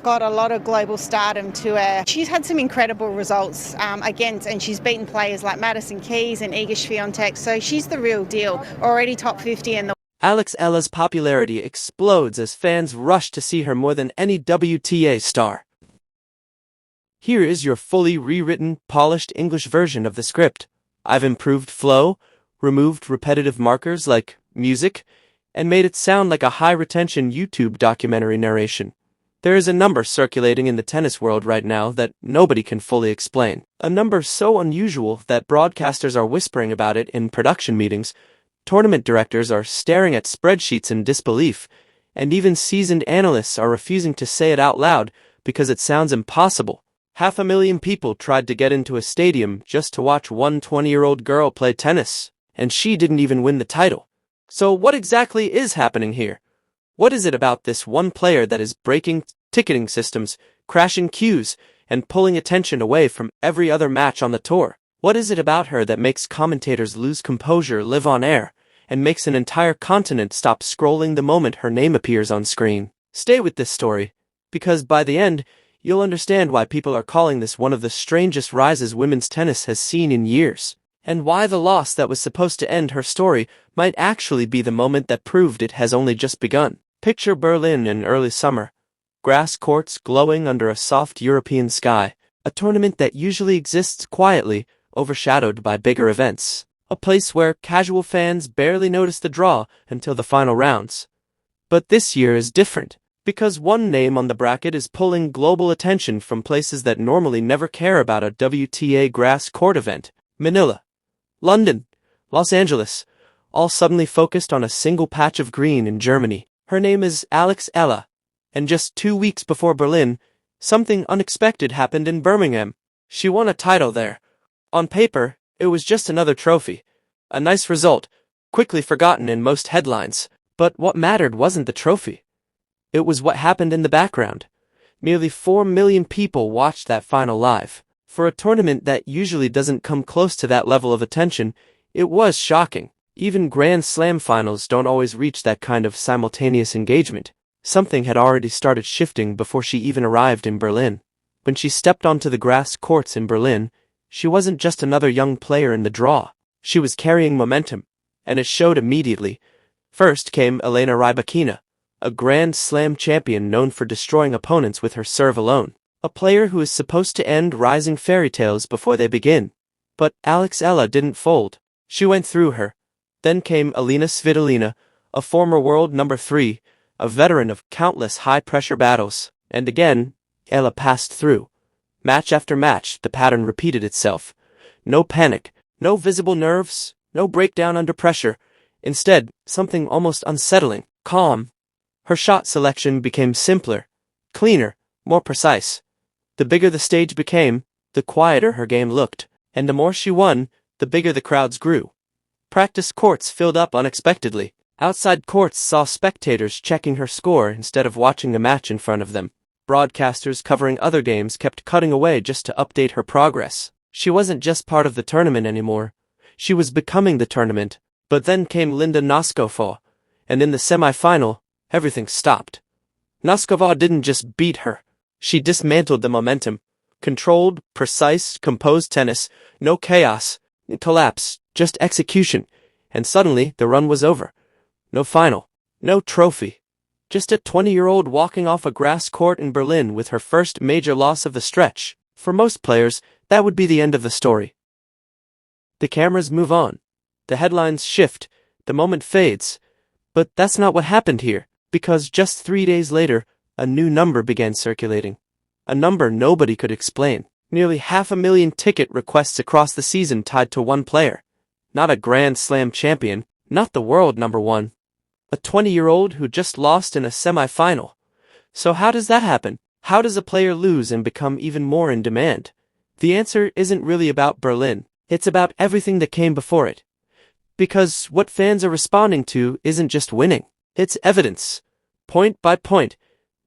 Got a lot of global stardom to her. She's had some incredible results and she's beaten players like Madison Keys and Iga Swiatek, so she's the real deal, already top 50 in the Alex Eala's popularity explodes as fans rush to see her more than any WTA star. Here is your fully rewritten, polished English version of the script. I've improved flow, removed repetitive markers like music, and made it sound like a high-retention YouTube documentary narration. There is a number circulating in the tennis world right now that nobody can fully explain. A number so unusual that broadcasters are whispering about it in production meetings, tournament directors are staring at spreadsheets in disbelief, and even seasoned analysts are refusing to say it out loud because it sounds impossible. 500,000 people tried to get into a stadium just to watch one 20-year-old girl play tennis, and she didn't even win the title. So what exactly is happening here? What is it about this one player that is breaking ticketing systems, crashing queues, and pulling attention away from every other match on the tour? What is it about her that makes commentators lose composure live on air, and makes an entire continent stop scrolling the moment her name appears on screen? Stay with this story, because by the end, you'll understand why people are calling this one of the strangest rises women's tennis has seen in years, and why the loss that was supposed to end her story might actually be the moment that proved it has only just begun. Picture Berlin in early summer, grass courts glowing under a soft European sky, a tournament that usually exists quietly, overshadowed by bigger events, a place where casual fans barely notice the draw until the final rounds. But this year is different, because one name on the bracket is pulling global attention from places that normally never care about a WTA grass court event. Manila, London, Los Angeles, all suddenly focused on a single patch of green in Germany. Her name is Alex Eala, and just 2 weeks before Berlin, something unexpected happened in Birmingham. She won a title there. On paper, it was just another trophy. A nice result, quickly forgotten in most headlines. But what mattered wasn't the trophy. It was what happened in the background. Nearly 4 million people watched that final live. For a tournament that usually doesn't come close to that level of attention, it was shocking. Even Grand Slam finals don't always reach that kind of simultaneous engagement. Something had already started shifting before she even arrived in Berlin. When she stepped onto the grass courts in Berlin, she wasn't just another young player in the draw. She was carrying momentum, and it showed immediately. First came Elena Rybakina, a Grand Slam champion known for destroying opponents with her serve alone. A player who is supposed to end rising fairy tales before they begin. But Alex Eala didn't fold. She went through her. Then came Alina Svitolina, a former world number 3, a veteran of countless high-pressure battles. And again, Eala passed through. Match after match, the pattern repeated itself. No panic, no visible nerves, no breakdown under pressure. Instead, something almost unsettling, calm. Her shot selection became simpler, cleaner, more precise. The bigger the stage became, the quieter her game looked. And the more she won, the bigger the crowds grew. Practice courts filled up unexpectedly. Outside courts saw spectators checking her score instead of watching the match in front of them. Broadcasters covering other games kept cutting away just to update her progress. She wasn't just part of the tournament anymore. She was becoming the tournament. But then came Linda Noskova, and in the semi-final, everything stopped. Noskova didn't just beat her. She dismantled the momentum. Controlled, precise, composed tennis. No chaos, collapse, just execution. And suddenly, the run was over. No final. No trophy. Just a 20-year-old walking off a grass court in Berlin with her first major loss of the stretch. For most players, that would be the end of the story. The cameras move on. The headlines shift. The moment fades. But that's not what happened here, because just 3 days later, a new number began circulating. A number nobody could explain. Nearly 500,000 ticket requests across the season tied to one player. Not a Grand Slam champion, not the world number 1. A 20-year-old who just lost in a semi-final. So how does that happen? How does a player lose and become even more in demand? The answer isn't really about Berlin. It's about everything that came before it. Because what fans are responding to isn't just winning. It's evidence. Point by point.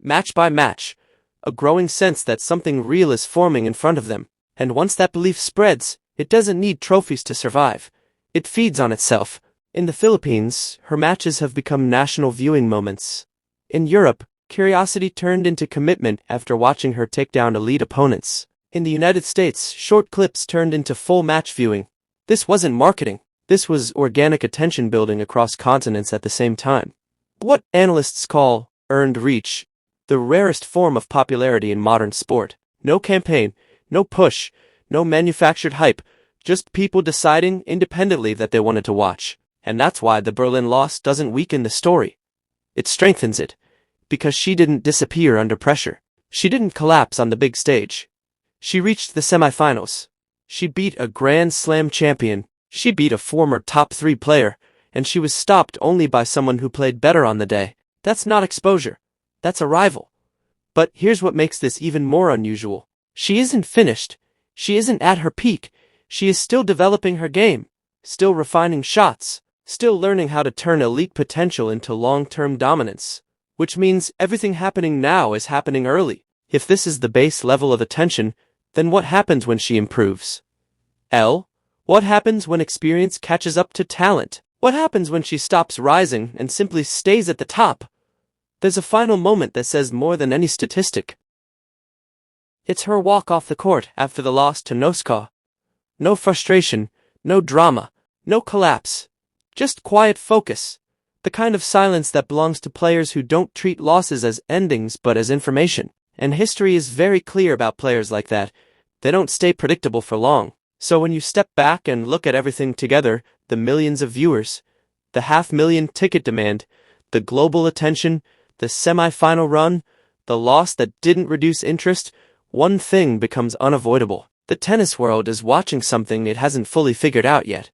Match by match. A growing sense that something real is forming in front of them. And once that belief spreads, it doesn't need trophies to survive. It feeds on itself. In the Philippines, her matches have become national viewing moments. In Europe, Curiosity turned into commitment after watching her take down elite opponents. In the United States, short clips turned into full match viewing. This wasn't marketing. This was organic attention building across continents at the same time. What analysts call earned reach, the rarest form of popularity in modern sport. No campaign, no push, no manufactured hype, just people deciding independently that they wanted to watch. And that's why the Berlin loss doesn't weaken the story. It strengthens it. Because she didn't disappear under pressure. She didn't collapse on the big stage. She reached the semifinals. She beat a Grand Slam champion. She beat a former top 3 player. And she was stopped only by someone who played better on the day. That's not exposure. That's a rival. But here's what makes this even more unusual. She isn't finished. She isn't at her peak. She is still developing her game. Still refining shots. Still learning how to turn elite potential into long-term dominance. Which means everything happening now is happening early. If this is the base level of attention, then what happens when she improves? What happens when experience catches up to talent? What happens when she stops rising and simply stays at the top? There's a final moment that says more than any statistic. It's her walk off the court after the loss to Noskov. No frustration, no drama, no collapse. Just quiet focus. The kind of silence that belongs to players who don't treat losses as endings but as information. And history is very clear about players like that. They don't stay predictable for long. So when you step back and look at everything together, the millions of viewers, the 500,000 ticket demand, the global attention, the semi-final run, the loss that didn't reduce interest, one thing becomes unavoidable. The tennis world is watching something it hasn't fully figured out yet.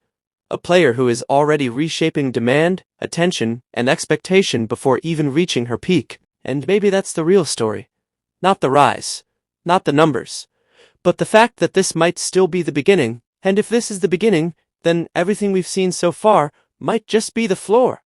A player who is already reshaping demand, attention, and expectation before even reaching her peak. And maybe that's the real story. Not the rise, not the numbers, but the fact that this might still be the beginning, and if this is the beginning, then everything we've seen so far might just be the floor.